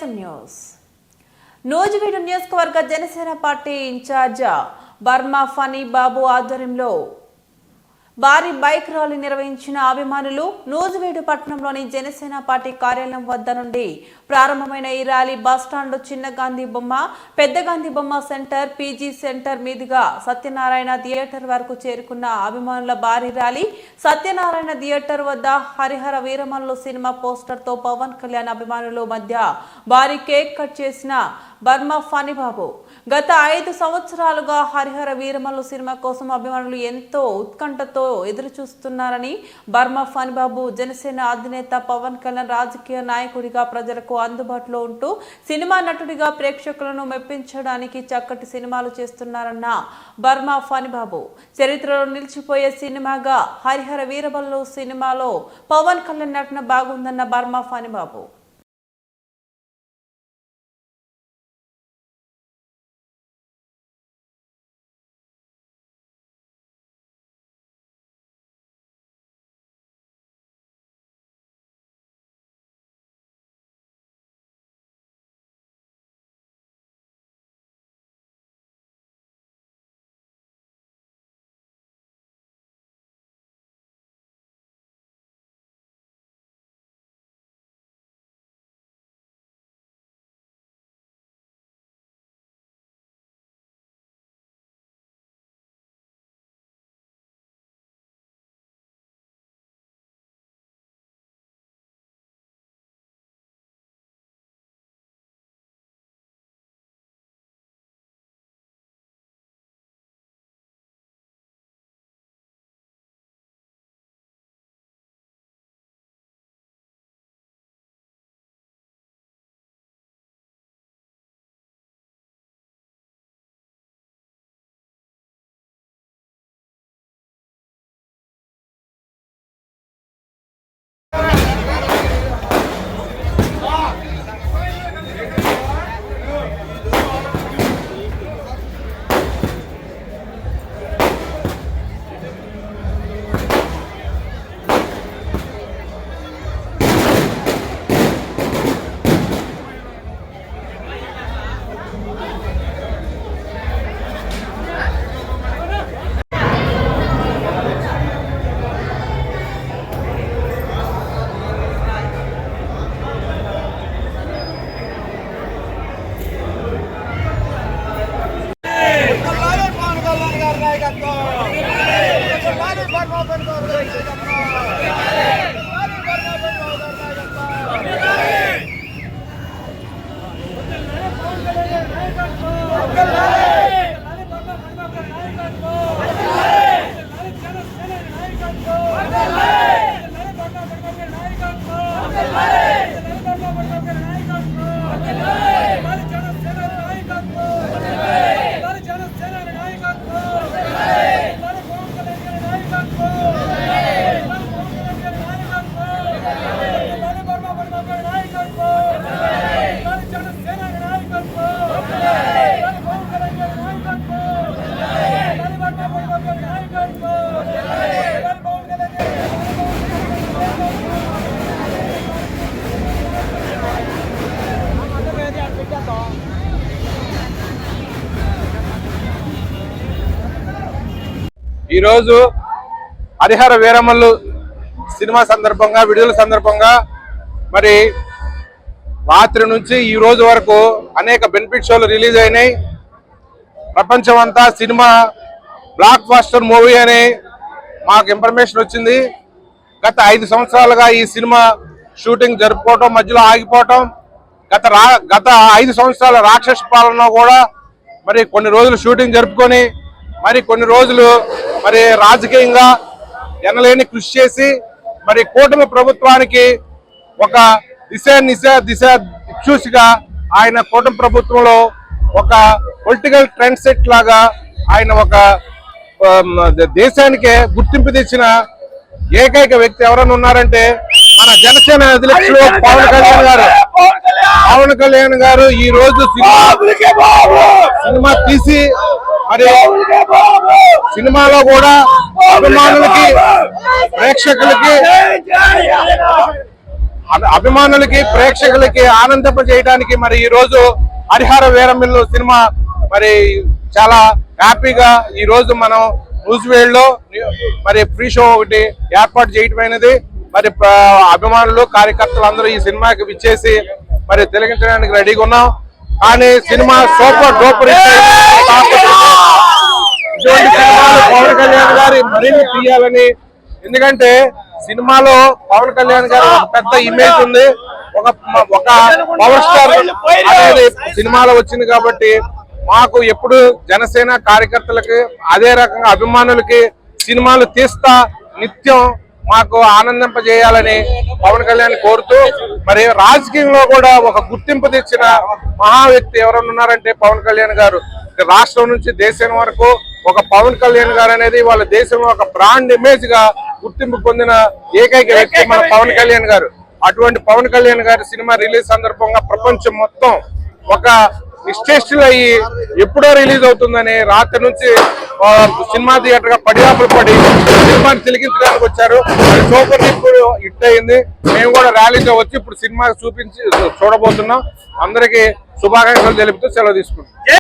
నేసం news Nuzvid నియోజకవర్గ Janasena party incharge Barma Phani Babu ఆధ్వర్యంలో భారీ బైక్ ర్యాలీ నిర్వహించిన అభిమానులు నూజివీడు పట్టణంలోని జనసేన పార్టీ కార్యాలయం వద్ద నుండి ప్రారంభమైన ఈ ర్యాలీ బస్టాండ్ చిన్న గాంధీ బొమ్మ పెద్ద గాంధీ బొమ్మ సెంటర్ పీజీ సెంటర్ మీదుగా సత్యనారాయణ థియేటర్ వరకు చేరుకున్న అభిమానుల భారీ ర్యాలీ సత్యనారాయణ థియేటర్ వద్ద హరిహర వీరమల్లు సినిమా పోస్టర్ తో పవన్ కళ్యాణ్ అభిమానుల మధ్య భారీ కేక్ కట్ చేసిన బర్మా ఫనీ బాబు గత 5 సంవత్సరాలుగా హరిహర వీరమల్లు సినిమా కోసం అభిమానులు ఎంతో ఉత్కంఠతో ఎదురు చూస్తున్నారని బర్మా ఫనీ బాబు జనసేన అధినేత పవన్ కళ్యాణ్ రాజకీయ నాయకుడిగా ప్రజలకు అందుబాటులో ఉంటూ సినిమా నటుడిగా ప్రేక్షకులను మెప్పించడానికి చక్కటి సినిమాలు చేస్తున్నారన్న బర్మా ఫనీ బాబు చరిత్రలో నిలిచిపోయే సినిమాగా హరిహర వీరమల్లు సినిమాలో పవన్ కళ్యాణ్ నటన బాగుందన్న బర్మా ఫనీ బాబు ఈరోజు హరిహర వీరమల్లు సినిమా సందర్భంగా విడుదల సందర్భంగా మరి రాత్రి నుంచి ఈ రోజు వరకు అనేక బెనిఫిట్ షోలు రిలీజ్ అయినాయి. ప్రపంచం అంతా సినిమా బ్లాక్ బస్టర్ మూవీ అని మాకు ఇన్ఫర్మేషన్ వచ్చింది. గత 5 సంవత్సరాలుగా ఈ సినిమా షూటింగ్ జరుపుకోవటం మధ్యలో ఆగిపోవటం, గత 5 సంవత్సరాల రాక్షస పాలన కూడా మరి కొన్ని రోజులు షూటింగ్ జరుపుకొని మరి కొన్ని రోజులు మరి రాజకీయంగా ఎనలేని కృషి చేసి మరి కూటమి ప్రభుత్వానికి ఒక దిశూచిగా ఆయన కూటమి ప్రభుత్వంలో ఒక పొలిటికల్ ట్రెండ్ సెట్ లాగా ఆయన ఒక దేశానికే గుర్తింపు తెచ్చిన ఏకైక వ్యక్తి ఎవరైనా ఉన్నారంటే మన జనసేన అధ్యక్షులు పవన్ కళ్యాణ్ గారు ఈ రోజు సినిమా తీసి మరి సినిమాలో కూడా అభిమానులకి ప్రేక్షకులకి అభిమానులకి ప్రేక్షకులకి ఆనందింపజేయడానికి మరి ఈ రోజు హరిహర వీరమల్లు సినిమా మరి చాలా హ్యాపీగా ఈ రోజు మనం నూజివేడ్ లో మరి ప్రీ షో ఒకటి ఏర్పాటు చేయటమైనది. మరి అభిమానులు కార్యకర్తలు అందరూ ఈ సినిమాకి విచ్చేసి మరి తిలకించడానికి రెడీగా ఉన్నాం. కానీ సినిమా సూపర్ డూపర్ ఇటువంటి సినిమాలు పవన్ కళ్యాణ్ గారి మరిన్ని తీయాలని, ఎందుకంటే సినిమాలో పవన్ కళ్యాణ్ గారి ఒక పెద్ద ఇమేజ్ ఉంది, ఒక పవర్ స్టార్ అనేది సినిమాలో వచ్చింది. కాబట్టి మాకు ఎప్పుడు జనసేన కార్యకర్తలకి అదే రకంగా అభిమానులకి సినిమాలు తీస్తా నిత్యం మాకు ఆనందింపజేయాలని పవన్ కళ్యాణ్ కోరుతూ, మరి రాజకీయంలో కూడా ఒక గుర్తింపు తెచ్చిన మహా వ్యక్తి ఎవరన్నా ఉన్నారంటే పవన్ కళ్యాణ్ గారు. రాష్ట్రం నుంచి దేశం వరకు ఒక పవన్ కళ్యాణ్ గారు అనేది వాళ్ళ దేశంలో ఒక బ్రాండ్ ఇమేజ్ గా గుర్తింపు పొందిన ఏకైక వ్యక్తి మన పవన్ కళ్యాణ్ గారు. అటువంటి పవన్ కళ్యాణ్ గారి సినిమా రిలీజ్ సందర్భంగా ప్రపంచం మొత్తం ఒక నిశ్చేష్టులు అయ్యి ఎప్పుడో రిలీజ్ అవుతుందని రాత్రి నుంచి సినిమా థియేటర్ గా పడియాపులు పడి సినిమాని తిలకించడానికి వచ్చారు. అది సూపర్ హిట్ అయింది. మేము కూడా ర్యాలీతో వచ్చి ఇప్పుడు సినిమా చూపించి చూడబోతున్నాం. అందరికీ శుభాకాంక్షలు తెలుపుతూ సెలవు తీసుకుంటాం.